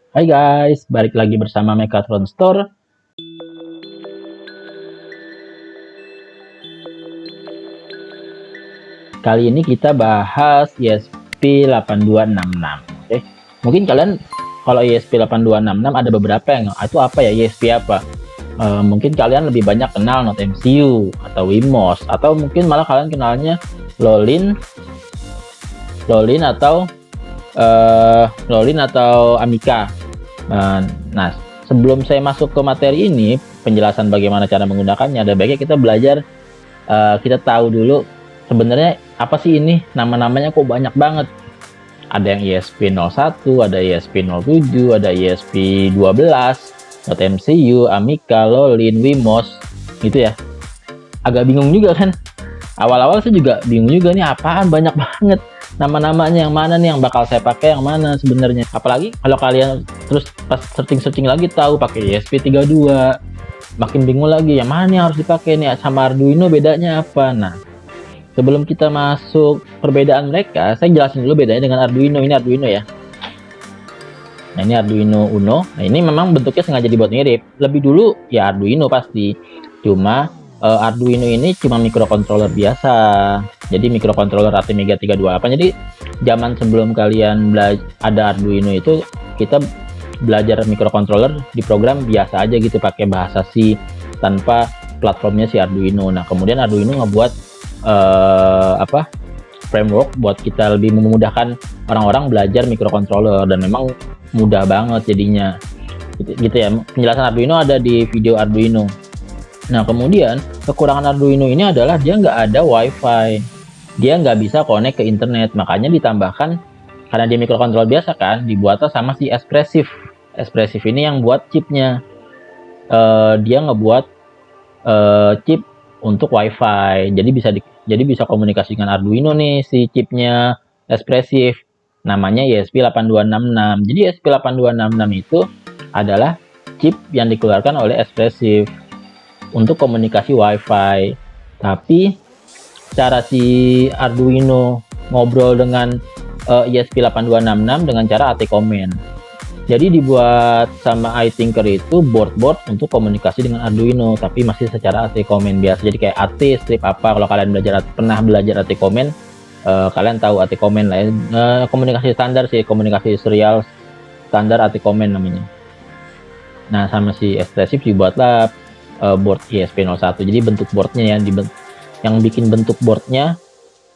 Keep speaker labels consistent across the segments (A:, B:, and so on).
A: Hai guys, balik lagi bersama Megatron Store. Kali ini kita bahas ESP8266. Oke. Mungkin kalian kalau ESP8266 ada beberapa yang itu apa ya, ESP apa? Mungkin kalian lebih banyak kenal Note MCU atau Wemos, atau mungkin malah kalian kenalnya Lolin atau Amica. Nah, sebelum saya masuk ke materi ini, penjelasan bagaimana cara menggunakannya, ada baiknya kita belajar, kita tahu dulu sebenarnya apa sih ini, nama-namanya kok banyak banget. Ada yang ESP01, ada ESP07, ada ESP12, Note MCU, Amica, Lolin, Wemos, gitu ya. Agak bingung juga kan. Awal-awal saya juga bingung juga nih, apaan banyak banget nama-namanya, yang mana nih yang bakal saya pakai, yang mana sebenarnya. Apalagi kalau kalian terus pas searching lagi tahu pakai ESP32, makin bingung lagi yang mana yang harus dipakai nih, sama Arduino bedanya apa. Nah, sebelum kita masuk perbedaan mereka, saya jelasin dulu bedanya dengan Arduino. Ini Arduino ya. Nah, ini Arduino Uno. Nah, ini memang bentuknya sengaja dibuat mirip. Lebih dulu ya Arduino pasti. Cuma Arduino ini cuma microcontroller biasa. Jadi microcontroller ATmega 328. Jadi zaman sebelum kalian ada Arduino itu, kita belajar microcontroller di program biasa aja gitu, pakai bahasa C tanpa platformnya si Arduino. Nah, kemudian Arduino ngebuat framework buat kita lebih memudahkan orang-orang belajar microcontroller, dan memang mudah banget jadinya gitu ya. Penjelasan Arduino ada di video Arduino. Nah, kemudian kekurangan Arduino ini adalah dia nggak ada WiFi, dia nggak bisa connect ke internet. Makanya ditambahkan, karena dia microcontroller biasa kan, dibuatnya sama si Espressif ini yang buat chipnya. Dia ngebuat chip untuk WiFi, jadi bisa komunikasi dengan Arduino nih si chipnya Espressif, namanya ESP8266. Jadi ESP8266 itu adalah chip yang dikeluarkan oleh Espressif untuk komunikasi WiFi. Tapi cara si Arduino ngobrol dengan ESP8266 dengan cara AT Command. Jadi dibuat sama iTinker itu board untuk komunikasi dengan Arduino, tapi masih secara AT Command biasa. Jadi kayak AT strip apa, kalau kalian pernah belajar AT Command, kalian tahu AT Command lah ya. Komunikasi standar sih, komunikasi serial standar AT Command namanya. Nah, sama si Espressif dibuatlah board ESP01. Jadi bentuk boardnya ya, yang bikin bentuk boardnya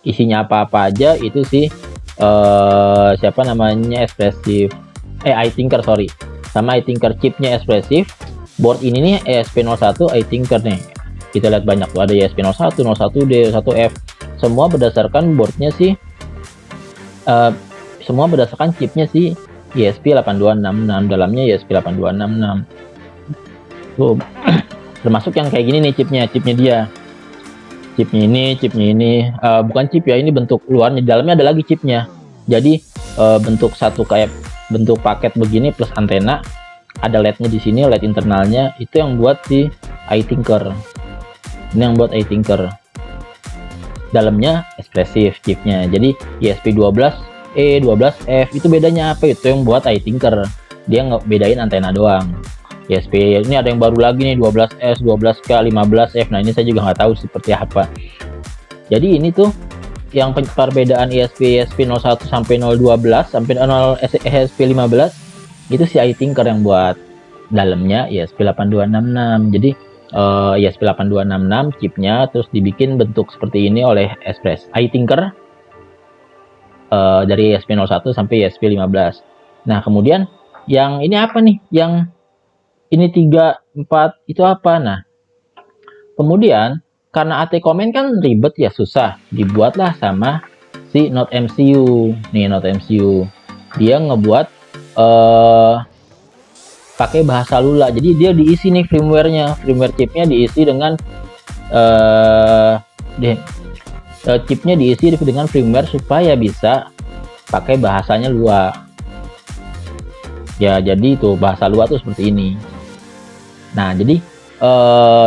A: isinya apa-apa aja itu sih siapa namanya, Espressif. iTinker, sorry. Sama iTinker chipnya Espressif. Board ini nih ESP01 iTinker nih. Kita lihat banyak tuh, ada ESP01, 01D, 1F. Semua berdasarkan boardnya sih, semua berdasarkan chipnya si ESP8266. Dalamnya ESP8266. Tuh, termasuk yang kayak gini nih chipnya dia. Chipnya ini, bukan chip ya, ini bentuk luarnya. Di dalamnya ada lagi chipnya. Jadi bentuk satu kayak bentuk paket begini plus antena, ada LED-nya di sini, LED internalnya itu yang buat si iTinker. Ini yang buat iTinker. Dalamnya Espressif chipnya. Jadi ESP12E, 12F itu bedanya apa? Itu yang buat iTinker. Dia ngebedain antena doang. ESP ini ada yang baru lagi nih, 12S, 12K, 15F. Nah, ini saya juga nggak tahu seperti apa. Jadi ini tuh yang perbedaan ESP01 sampai 012 sampai ESP15 itu si iTinker yang buat. Dalamnya ESP8266. Jadi ESP8266 chipnya terus dibikin bentuk seperti ini oleh iTinker, dari ESP01 sampai ESP15. Nah, kemudian yang ini apa nih? Yang ini 3, 4 itu apa? Nah, kemudian karena AT Command kan ribet ya, susah, dibuatlah sama si Note MCU. Nih Note MCU, dia ngebuat pakai bahasa Lua. Jadi dia diisi nih firmware chipnya diisi dengan chipnya diisi dengan firmware supaya bisa pakai bahasanya Lua. Ya, jadi itu bahasa Lua tuh seperti ini. Nah, jadi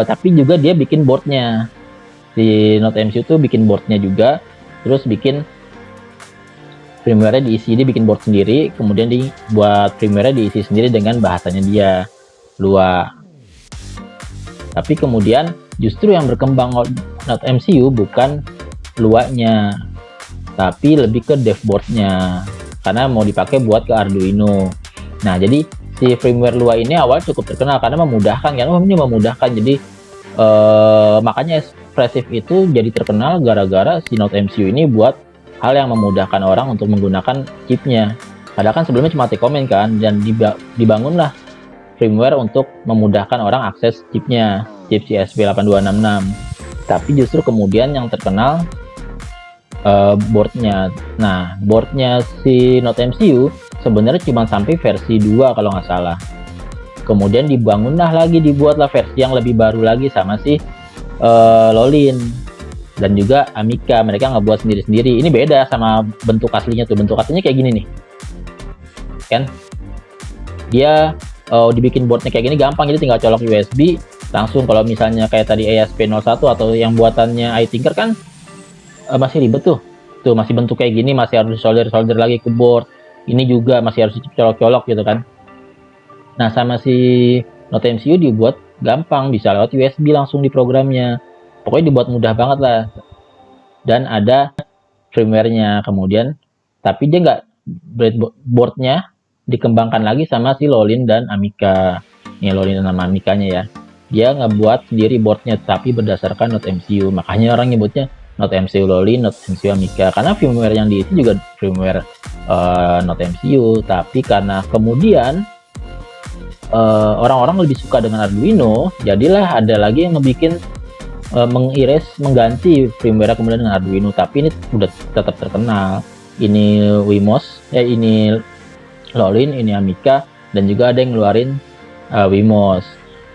A: tapi juga dia bikin boardnya. Si Note MCU tuh bikin boardnya juga, terus bikin firmware-nya diisi, dia bikin board sendiri, kemudian dibuat firmware-nya diisi sendiri dengan bahasanya dia, Lua. Tapi kemudian justru yang berkembang Node MCU bukan Lua-nya, tapi lebih ke dev board-nya, karena mau dipakai buat ke Arduino. Nah, jadi si firmware Lua ini awal cukup terkenal karena memudahkan, jadi makanya Espressif itu jadi terkenal gara-gara si Node MCU ini buat hal yang memudahkan orang untuk menggunakan chipnya. Padahal kan sebelumnya cuma take comment kan, dan dibangunlah firmware untuk memudahkan orang akses chipnya, chip si ESP8266. Tapi justru kemudian yang terkenal boardnya. Nah, boardnya si Node MCU sebenarnya cuma sampai versi 2 kalau nggak salah. Kemudian dibangunlah lagi, dibuatlah versi yang lebih baru lagi sama si Lolin dan juga Amica. Mereka nggak buat sendiri-sendiri. Ini beda sama bentuk aslinya tuh. Bentuk aslinya kayak gini nih, kan? Dia dibikin boardnya kayak gini gampang, jadi tinggal colok USB langsung. Kalau misalnya kayak tadi ESP01 atau yang buatannya iTinker kan masih ribet tuh. Tuh masih bentuk kayak gini, masih harus solder lagi ke board. Ini juga masih harus colok-colok gitu kan. Nah, sama si Node MCU dibuat gampang, bisa lewat USB langsung di programnya. Pokoknya dibuat mudah banget lah. Dan ada firmware-nya kemudian, tapi dia nggak, breadboard-nya dikembangkan lagi sama si Lolin dan Amica. Ini Lolin dan Amica-nya ya. Dia ngebuat sendiri boardnya, tapi berdasarkan Node MCU. Makanya orang nyebutnya Node MCU Lolin, Node MCU Amica. Karena firmware yang diisi juga firmware Node MCU. Tapi karena kemudian orang-orang lebih suka dengan Arduino, jadilah ada lagi yang ngebikin mengganti firmware kemudian dengan Arduino. Tapi ini udah tetap terkenal. Ini Wemos, ini Lolin, ini Amica, dan juga ada yang ngeluarin Wemos.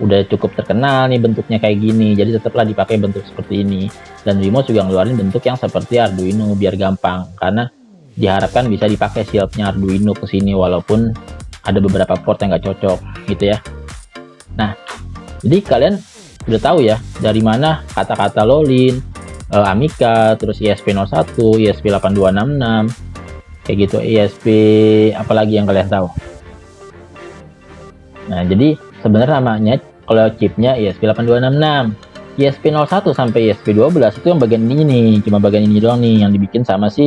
A: Udah cukup terkenal nih bentuknya kayak gini, jadi tetaplah dipakai bentuk seperti ini. Dan Wemos juga ngeluarin bentuk yang seperti Arduino biar gampang, karena diharapkan bisa dipakai shieldnya Arduino ke sini, walaupun ada beberapa port yang nggak cocok gitu ya. Nah, jadi kalian udah tahu ya dari mana kata-kata Lolin, Amica, terus ESP01, ESP8266, kayak gitu, ESP apalagi yang kalian tahu. Nah, jadi sebenarnya namanya kalau chipnya ESP8266, ESP01 sampai ESP12 itu yang bagian ini nih, cuma bagian ini doang nih yang dibikin sama si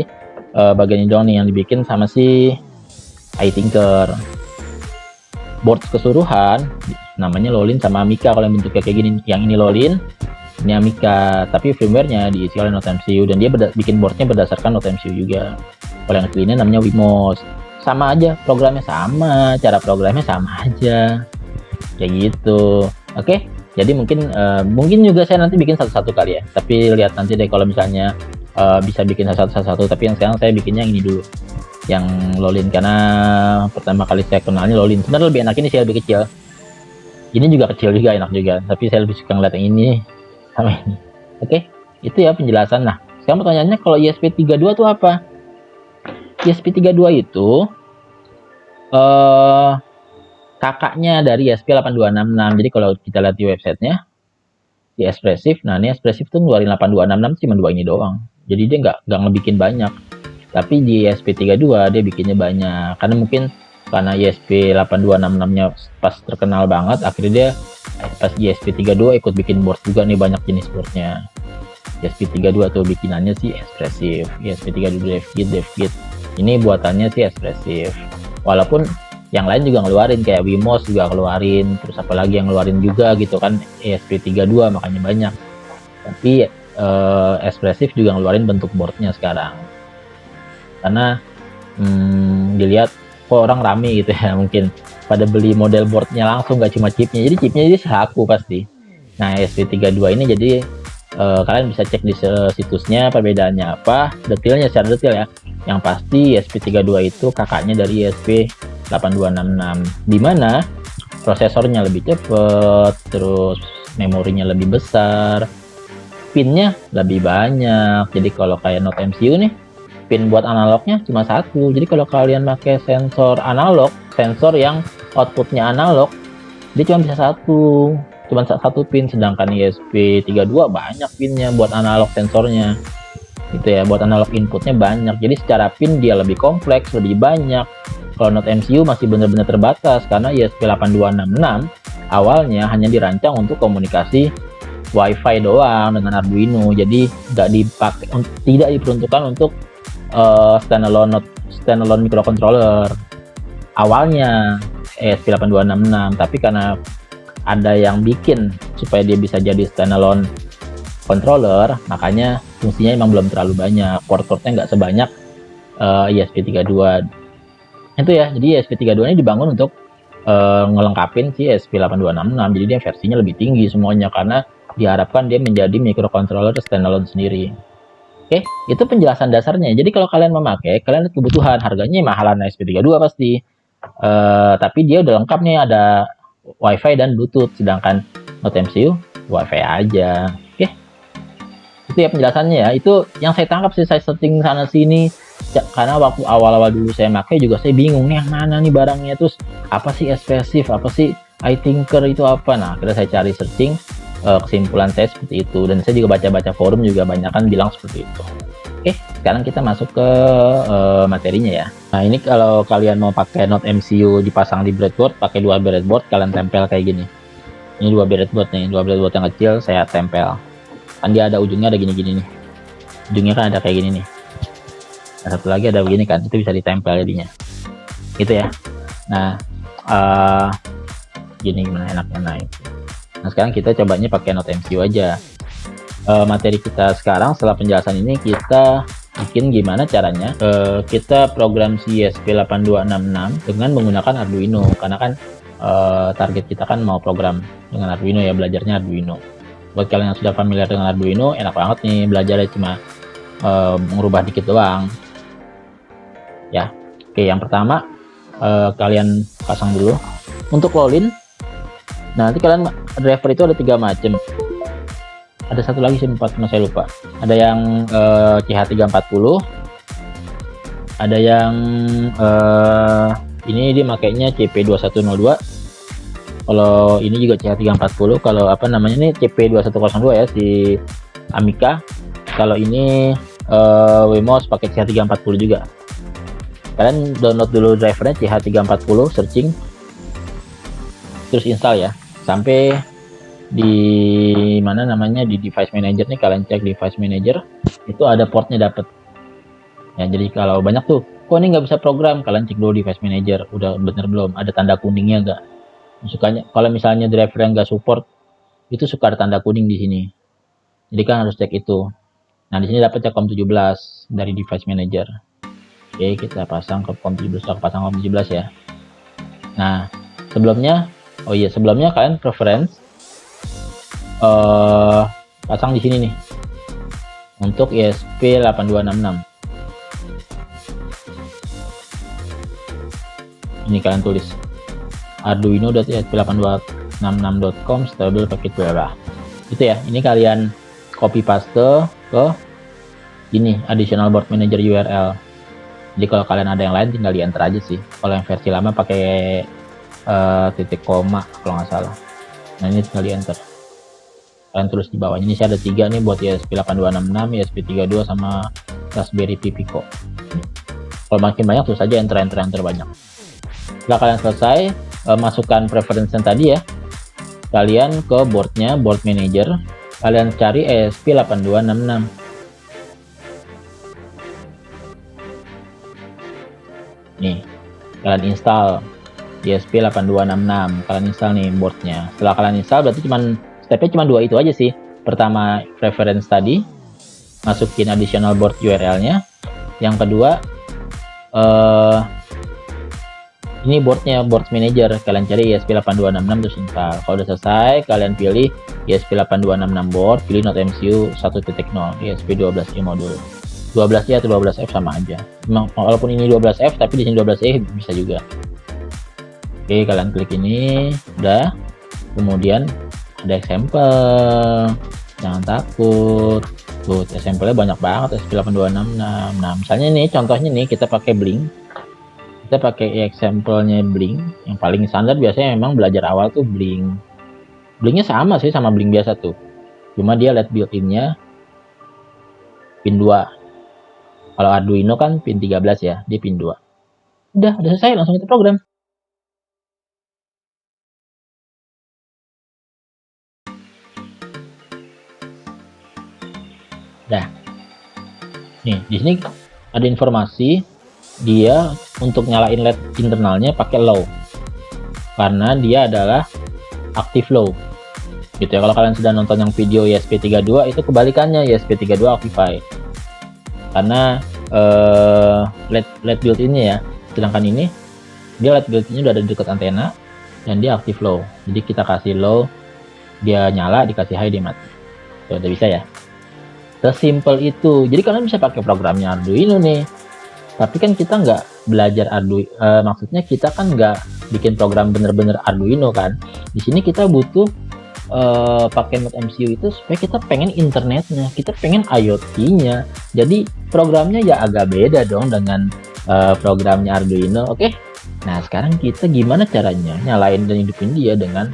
A: iTinker. Board keseluruhan namanya Lolin sama Amica kalau yang bentuknya kayak gini. Yang ini Lolin, ini Amica, tapi firmware-nya diisi oleh Node MCU, dan dia bikin boardnya berdasarkan Node MCU juga. Kalau yang aslinya namanya Wemos. Sama aja, programnya sama, cara programnya sama aja, kayak gitu. Oke, jadi mungkin juga saya nanti bikin satu-satu kali ya, tapi lihat nanti deh kalau misalnya bisa bikin satu-satu. Tapi yang sekarang saya bikinnya ini dulu, yang Lolin, karena pertama kali saya kenalnya Lolin. Sebenarnya lebih enak ini sih, lebih kecil. Ini juga kecil juga, enak juga, tapi saya lebih suka ngeliat yang ini sama ini. Oke, itu ya penjelasan. Nah, sekarang pertanyaannya, kalau ESP32 itu apa? ESP32 itu kakaknya dari ESP8266. Jadi kalau kita lihat di websitenya, di Espressif, nah ini Espressif tuh ngeluarin 8266 cuma 2 ini doang. Jadi dia nggak ngebikin banyak. Tapi di ESP32 dia bikinnya banyak, karena mungkin karena ESP8266-nya pas terkenal banget, akhirnya dia pas ESP32 ikut bikin board juga nih, banyak jenis boardnya. ESP32 tuh bikinannya sih Espressif, ESP32 DevKit. Ini buatannya sih Espressif. Walaupun yang lain juga ngeluarin, kayak Wemos juga ngeluarin, terus apalagi yang ngeluarin juga gitu kan, ESP32, makanya banyak. Tapi Espressif juga ngeluarin bentuk boardnya sekarang. Karena dilihat kok orang rame gitu ya, mungkin pada beli model boardnya langsung, gak cuma chipnya. Jadi chipnya ini laku pasti. Nah, ESP32 ini jadi kalian bisa cek di situsnya perbedaannya apa, detailnya secara detail ya. Yang pasti ESP32 itu kakaknya dari ESP8266, dimana prosesornya lebih cepat, terus memorinya lebih besar, pinnya lebih banyak. Jadi kalau kayak Node MCU nih, pin buat analognya cuma satu. Jadi kalau kalian pakai sensor analog, sensor yang outputnya analog, dia cuma bisa satu pin. Sedangkan ESP32 banyak pinnya buat analog sensornya. gitu ya. Buat analog inputnya banyak, jadi secara pin dia lebih kompleks, lebih banyak. Kalau Note MCU masih benar-benar terbatas karena ESP8266 awalnya hanya dirancang untuk komunikasi WiFi doang dengan Arduino, jadi tidak diperuntukkan untuk standalone microcontroller awalnya ESP8266. Tapi karena ada yang bikin supaya dia bisa jadi standalone controller, makanya fungsinya emang belum terlalu banyak, port-portnya nggak sebanyak ESP32 itu ya. Jadi ESP32 ini dibangun untuk ngelengkapin si ESP8266, jadi dia versinya lebih tinggi semuanya karena diharapkan dia menjadi microcontroller standalone sendiri. Oke, itu penjelasan dasarnya. Jadi kalau kalian memakai, kalian lihat kebutuhan, harganya mahalan ESP32 pasti. Tapi dia udah lengkap nih, ada WiFi dan Bluetooth, sedangkan Note MCU WiFi aja. Oke, itu ya penjelasannya ya. Itu yang saya tangkap sih, saya setting sana sini. Karena waktu awal-awal dulu saya pakai juga saya bingung nih yang mana nih barangnya, terus apa sih Espressif, apa sih iThinker itu apa. Nah, akhirnya saya cari searching, kesimpulan saya seperti itu, dan saya juga baca-baca forum juga banyak kan bilang seperti itu. Oke, sekarang kita masuk ke materinya ya. Nah, ini kalau kalian mau pakai Note MCU dipasang di breadboard, pakai dua breadboard, kalian tempel kayak gini. Ini dua breadboard nih, dua breadboard yang kecil saya tempel. Kan dia ada ujungnya, ada gini-gini nih. Ujungnya kan ada kayak gini nih. Nah, satu lagi ada begini kan, itu bisa ditempel jadinya. Gitu ya. Nah, gini gimana enaknya naik. Nah, sekarang kita cobanya pakai Note MCU aja. Materi kita sekarang setelah penjelasan ini, kita bikin gimana caranya kita program si ESP8266 dengan menggunakan Arduino, karena kan target kita kan mau program dengan Arduino ya, belajarnya Arduino. Buat kalian yang sudah familiar dengan Arduino, enak banget nih belajarnya, cuma mengubah dikit doang ya. Oke, yang pertama kalian pasang dulu untuk Lolin. Nah, nanti kalian driver itu ada 3 macam. Ada satu lagi sih, 4, saya lupa. Ada yang CH340, ada yang ini dia makainya CP2102. Kalau ini juga CH340, kalau apa namanya ini CP2102 ya, si Amica. Kalau ini Wemos pakai CH340 juga. Kalian download dulu drivernya CH340, searching, terus install ya, sampai di mana namanya, di device manager nih. Kalian cek device manager, itu ada portnya dapet ya. Jadi kalau banyak tuh, kok ini nggak bisa program, kalian cek dulu device manager udah bener belum, ada tanda kuningnya nggak. Sukanya kalau misalnya driver yang nggak support, itu suka ada tanda kuning di sini, jadi kan harus cek itu. Nah, di sini dapat COM 17 dari device manager. Oke, kita pasang ke COM 17, pasang COM 17 ya. Nah, sebelumnya kalian preference pasang di sini nih untuk ESP8266. Ini kalian tulis arduino.esp8266.com stable paket berapa itu ya. Ini kalian copy paste ke ini additional board manager URL. Jadi kalau kalian ada yang lain tinggal di enter aja sih. Kalau yang versi lama pakai titik koma kalau nggak salah. Nah, ini tinggal di enter. Kalian tulis di bawahnya. Ini saya ada 3 nih buat ESP8266, ESP32 sama Raspberry Pi Pico. Kalau makin banyak tulis saja enter banyak. Setelah kalian selesai masukkan preference yang tadi ya, kalian ke boardnya, board manager, kalian cari ESP8266. Nih, kalian install ESP8266, kalian install nih boardnya. Setelah kalian install, berarti stepnya cuma 2 itu aja sih. Pertama, preference tadi, masukin additional board URL-nya. Yang kedua, ini boardnya, board manager, kalian cari ESP8266 terus install. Kalau udah selesai, kalian pilih ESP8266 board, pilih Note MCU 1.0 ESP12E modul. 12E atau 12F sama aja. Walaupun ini 12F, tapi di sini 12E bisa juga. Oke, kalian klik ini, udah. Kemudian ada example, jangan takut. Tuh, example-nya banyak banget, ESP8266. Nah, misalnya nih, contohnya nih, kita pakai Blink. Kita pakai example-nya Blink. Yang paling standar biasanya memang belajar awal tuh Blink. Blinknya sama sih sama Blink biasa tuh. Cuma dia LED built-in-nya pin 2. Kalau Arduino kan pin 13 ya, dia pin 2. Udah selesai, langsung kita program. Nah, nih di sini ada informasi dia untuk nyalain LED internalnya pakai low, karena dia adalah active low. Gitu ya. Kalau kalian sudah nonton yang video ESP32 itu kebalikannya, ESP32 Actify. Karena LED build ini ya, sedangkan ini dia LED build ini udah ada di dekat antena dan dia active low. Jadi kita kasih low, dia nyala, dikasih high dia mati. Tuh, udah bisa ya. Sesimpel itu. Jadi kalian bisa pakai programnya Arduino nih. Tapi kan kita nggak belajar Arduino, maksudnya kita kan nggak bikin program bener-bener Arduino kan. Di sini kita butuh pakai Node MCU itu supaya kita pengen internetnya, kita pengen IoT-nya. Jadi programnya ya agak beda dong dengan programnya Arduino. Oke. Nah sekarang kita gimana caranya nyalain dan hidupin dia dengan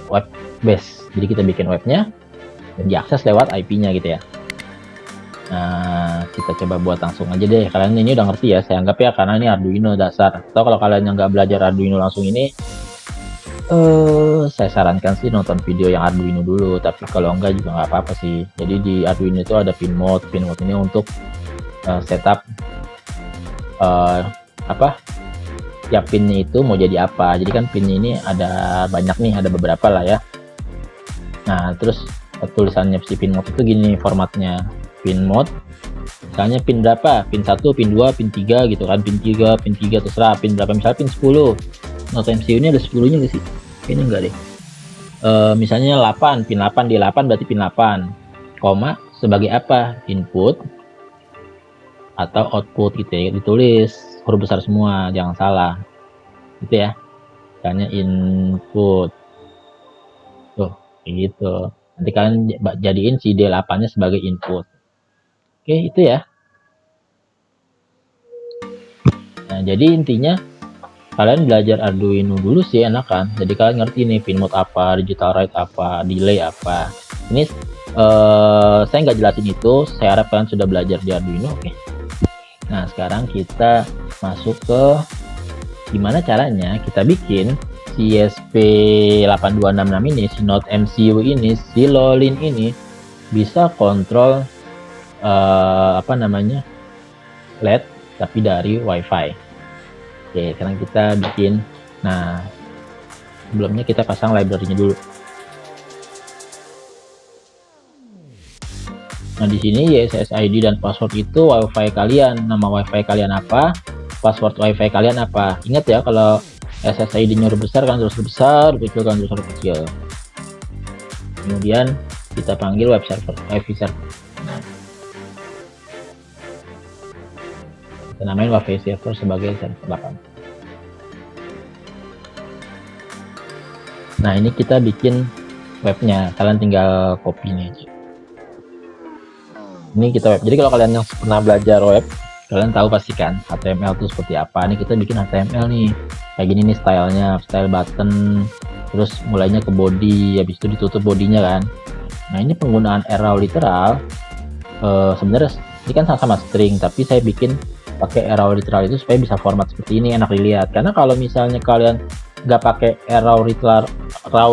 A: web base. Jadi kita bikin webnya dan diakses lewat IP-nya gitu ya. Nah, kita coba buat langsung aja deh. Kalian ini udah ngerti ya, saya anggap ya, karena ini Arduino dasar. Atau kalau kalian yang nggak belajar Arduino langsung ini, saya sarankan sih nonton video yang Arduino dulu. Tapi kalau enggak juga nggak apa-apa sih. Jadi di Arduino itu ada pin mode. Pin mode ini untuk setup ya pinnya itu mau jadi apa. Jadi kan pinnya ini ada banyak nih, ada beberapa lah ya. Nah, terus tulisannya si pin mode itu gini formatnya. Pin mode misalnya pin berapa, pin 1, pin 2, pin 3 gitu kan, pin 3 terserah, pin berapa, misalnya pin 10. Node MCU ini ada 10 nya gak sih? Kayaknya enggak deh. Misalnya 8, pin 8, di 8 berarti pin 8, koma sebagai apa, input atau output gitu ya, ditulis huruf besar semua, jangan salah gitu ya, misalnya input tuh kayak gitu. Nanti kalian jadiin si D8 nya sebagai input. Oke, itu ya. Nah, jadi intinya kalian belajar Arduino dulu sih enakan. Jadi kalian ngerti nih pin mode apa, digital write apa, delay apa. Ini saya nggak jelasin itu, saya harap kalian sudah belajar di Arduino. Oke. Nah, sekarang kita masuk ke gimana caranya kita bikin si ESP8266 ini, si Node MCU ini, si Lolin ini bisa kontrol LED tapi dari WiFi. Oke, sekarang kita bikin. Nah, sebelumnya kita pasang library-nya dulu. Nah, di sini SSID dan password itu WiFi kalian. Nama WiFi kalian apa? Password WiFi kalian apa? Ingat ya, kalau SSID-nya huruf besar kan terus huruf besar, kecil kan terus huruf kecil. Kemudian kita panggil web server, WiFi server. Kita namain WiFi server sebagai server 8. Nah, ini kita bikin webnya, kalian tinggal copy nih aja. Ini kita web. Jadi kalau kalian yang pernah belajar web, kalian tahu pasti kan HTML itu seperti apa. Ini kita bikin HTML nih, kayak gini nih stylenya, style button, terus mulainya ke body, habis itu ditutup bodinya kan. Nah, ini penggunaan arrow literal. Sebenarnya ini kan sama-sama string, tapi saya bikin pakai arrow literal itu supaya bisa format seperti ini, enak dilihat. Karena kalau misalnya kalian nggak pakai arrow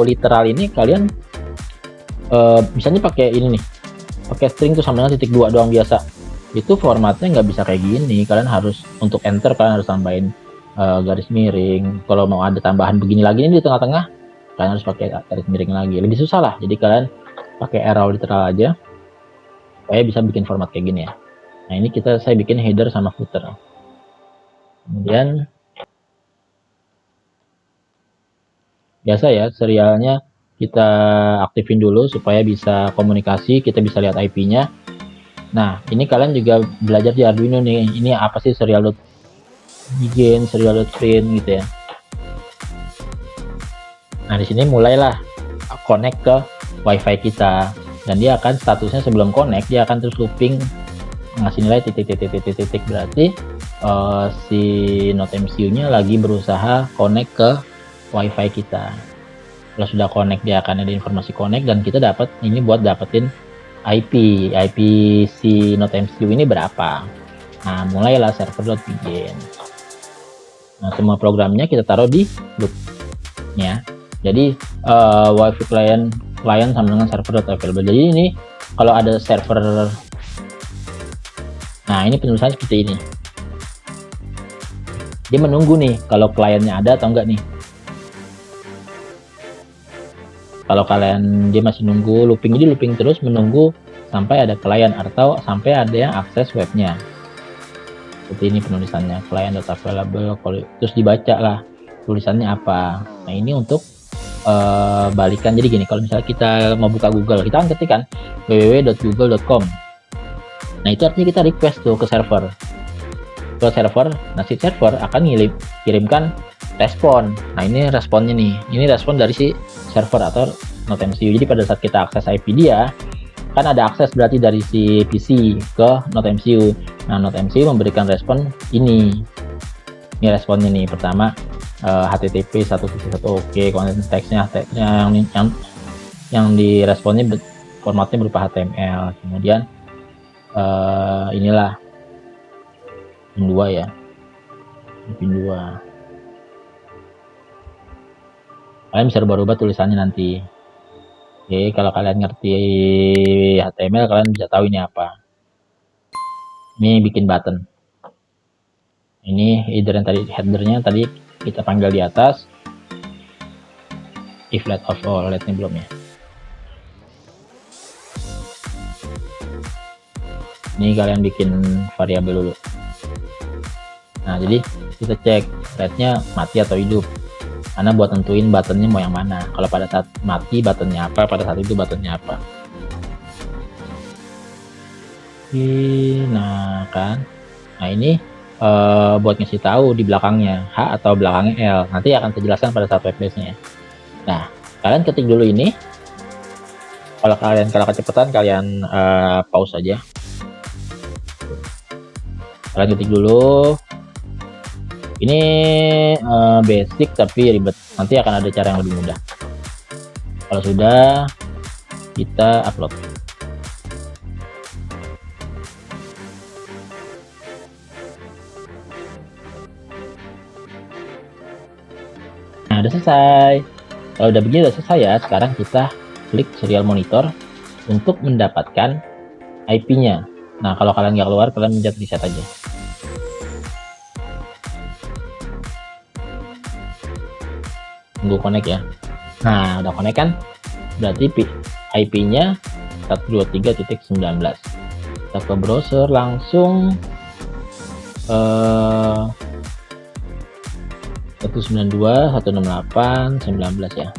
A: literal ini, kalian misalnya pakai ini nih, pakai string tuh sama dengan titik 2 doang biasa, itu formatnya nggak bisa kayak gini. Kalian harus untuk enter kalian harus tambahin garis miring. Kalau mau ada tambahan begini lagi ini di tengah-tengah, kalian harus pakai garis miring lagi, lebih susah lah. Jadi kalian pakai arrow literal aja supaya bisa bikin format kayak gini ya. Nah, ini saya bikin header sama footer. Kemudian biasa ya, serialnya kita aktifin dulu supaya bisa komunikasi, kita bisa lihat IP-nya. Nah, ini kalian juga belajar di Arduino nih. Ini apa sih serial.begin, serial.print gitu ya. Nah, di sini mulailah connect ke WiFi kita, dan dia akan statusnya sebelum connect dia akan terus looping ngasih nilai titik, berarti si Node MCU-nya lagi berusaha connect ke WiFi kita. Kalau sudah connect dia akan ada informasi connect, dan kita dapat ini buat dapetin IP si NodeMCU ini berapa. Nah, mulailah server.begin. Nah, semua programnya kita taruh di loop ya. Jadi wifi client sama dengan server.available. Jadi ini kalau ada server, nah ini penulisannya seperti ini. Dia menunggu nih kalau kliennya ada atau enggak nih. Kalau kalian dia masih nunggu, looping terus menunggu sampai ada klien atau sampai ada yang akses webnya. Seperti ini penulisannya, client.available, terus dibaca lah tulisannya apa. Nah ini untuk balikan. Jadi gini, kalau misalnya kita mau buka Google, kita kan ketikkan www.google.com. Nah itu artinya kita request tuh ke server. Nah si server akan kirimkan respon. Nah ini responnya nih, ini respon dari si server atau NodeMCU. Jadi pada saat kita akses IP dia, kan ada akses berarti dari si PC ke NodeMCU. Nah NodeMCU memberikan respon ini. Ini responnya nih, pertama HTTP 1.1 oke, konten teksnya yang diresponnya formatnya berupa HTML. Kemudian inilah pin 2 ya, pin 2. Kalian bisa rubah-rubah tulisannya nanti. Oke, kalau kalian ngerti HTML, kalian bisa tahu ini apa. Ini bikin button. Ini header yang tadi, headernya tadi kita panggil di atas. If let off, oh letnya belum ya. Ini kalian bikin variabel dulu. Nah, jadi kita cek letnya mati atau hidup. Karena buat tentuin buttonnya mau yang mana. Kalau pada saat mati buttonnya apa, pada saat itu buttonnya apa. Nah kan, nah ini buat ngasih tahu di belakangnya H atau belakangnya L. Nanti akan saya jelaskan pada saat webbase-nya. Nah, kalian ketik dulu ini. Kalau kecepatan kalian pause aja. Kalian ketik dulu. Ini basic tapi ribet. Nanti akan ada cara yang lebih mudah. Kalau sudah, kita upload. Nah, udah selesai. Kalau udah begini udah selesai ya. Sekarang kita klik serial monitor untuk mendapatkan IP-nya. Nah, kalau kalian nggak keluar, kalian pencet reset aja. Tunggu connect ya. Nah, udah connect kan? Berarti IP-nya 123.19. Kita ke browser langsung 192.168.19 ya.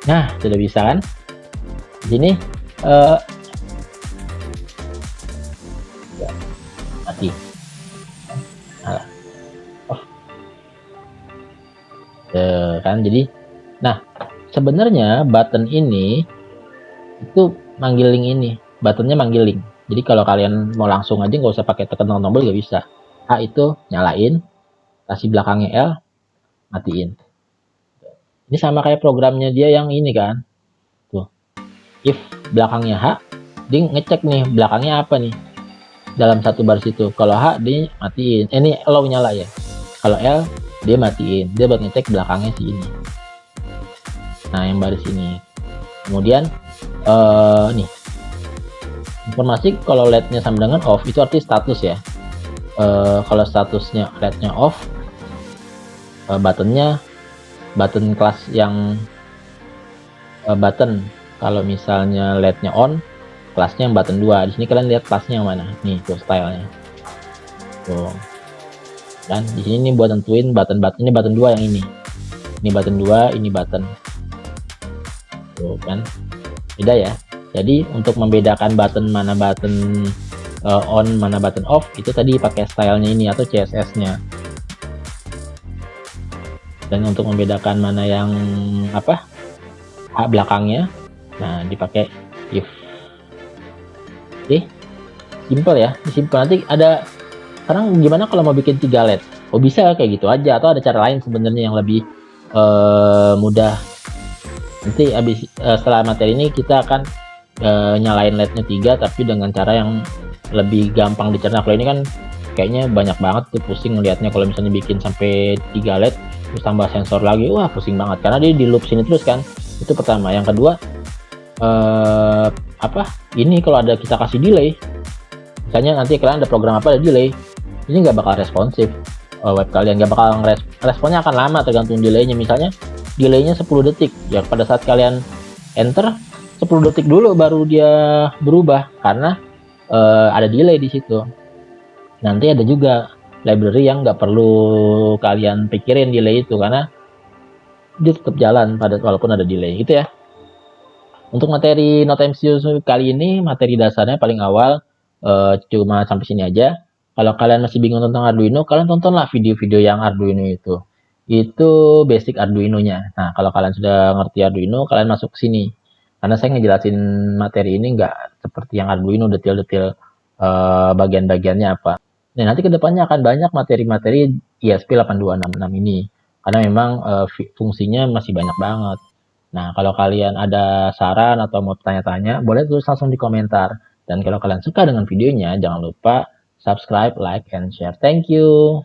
A: Nah, sudah bisa kan? Di sini mati. Kan jadi, nah sebenarnya button ini itu manggil link ini, buttonnya manggil link. Jadi kalau kalian mau langsung aja nggak usah pakai tekan tombol juga bisa. A itu nyalain, kasih belakangnya L, matiin. Ini sama kayak programnya dia yang ini kan, tuh. If belakangnya H, dia ngecek nih belakangnya apa nih dalam satu baris itu. Kalau H dia matiin, ini allow nyala ya. Kalau L dia matiin, dia buat ngecek belakangnya si ini. Nah yang baris ini. Kemudian nih informasi kalau LED-nya sama dengan off itu arti status ya. Kalau statusnya LED-nya off, button kelas yang button. Kalau misalnya LED-nya on, kelasnya yang button 2. Di sini kalian lihat kelasnya yang mana? Nih tuh stylenya. Tuh. Dan di sini nih buat tentuin button ini button 2 yang ini. Ini button 2, ini button. Tuh kan. Beda ya. Jadi untuk membedakan button mana button on, mana button off, itu tadi pakai stylenya ini atau CSS-nya. Dan untuk membedakan mana yang apa? H belakangnya. Nah, dipakai if. Oke. Simple ya. Simple. Nanti ada sekarang gimana kalau mau bikin 3 LED? Oh bisa kayak gitu aja, atau ada cara lain sebenarnya yang lebih mudah Nanti setelah materi ini kita akan nyalain LED-nya 3 tapi dengan cara yang lebih gampang dicerna. Kalau ini kan kayaknya banyak banget tuh, pusing ngelihatnya kalau misalnya bikin sampai 3 LED terus tambah sensor lagi, wah pusing banget karena dia di loop sini terus kan. Itu pertama. Yang kedua, ini kalau ada kita kasih delay, misalnya nanti kalian ada program apa ada delay, ini nggak bakal responsif. Web kalian nggak bakal responnya akan lama tergantung delaynya. Misalnya delaynya 10 detik ya, pada saat kalian enter 10 detik dulu baru dia berubah karena ada delay di situ. Nanti ada juga library yang nggak perlu kalian pikirin delay itu karena dia tetap jalan walaupun ada delay gitu ya. Untuk materi NoteMCU kali ini, materi dasarnya paling awal cuma sampai sini aja. Kalau kalian masih bingung tentang Arduino, kalian tontonlah video-video yang Arduino itu. Itu basic Arduino-nya. Nah, kalau kalian sudah ngerti Arduino, kalian masuk ke sini. Karena saya ngejelasin materi ini nggak seperti yang Arduino detail-detail bagian-bagiannya apa. Nah, nanti kedepannya akan banyak materi-materi ESP8266 ini. Karena memang fungsinya masih banyak banget. Nah, kalau kalian ada saran atau mau tanya-tanya, boleh tulis langsung di komentar. Dan kalau kalian suka dengan videonya, jangan lupa subscribe, like, and share. Thank you.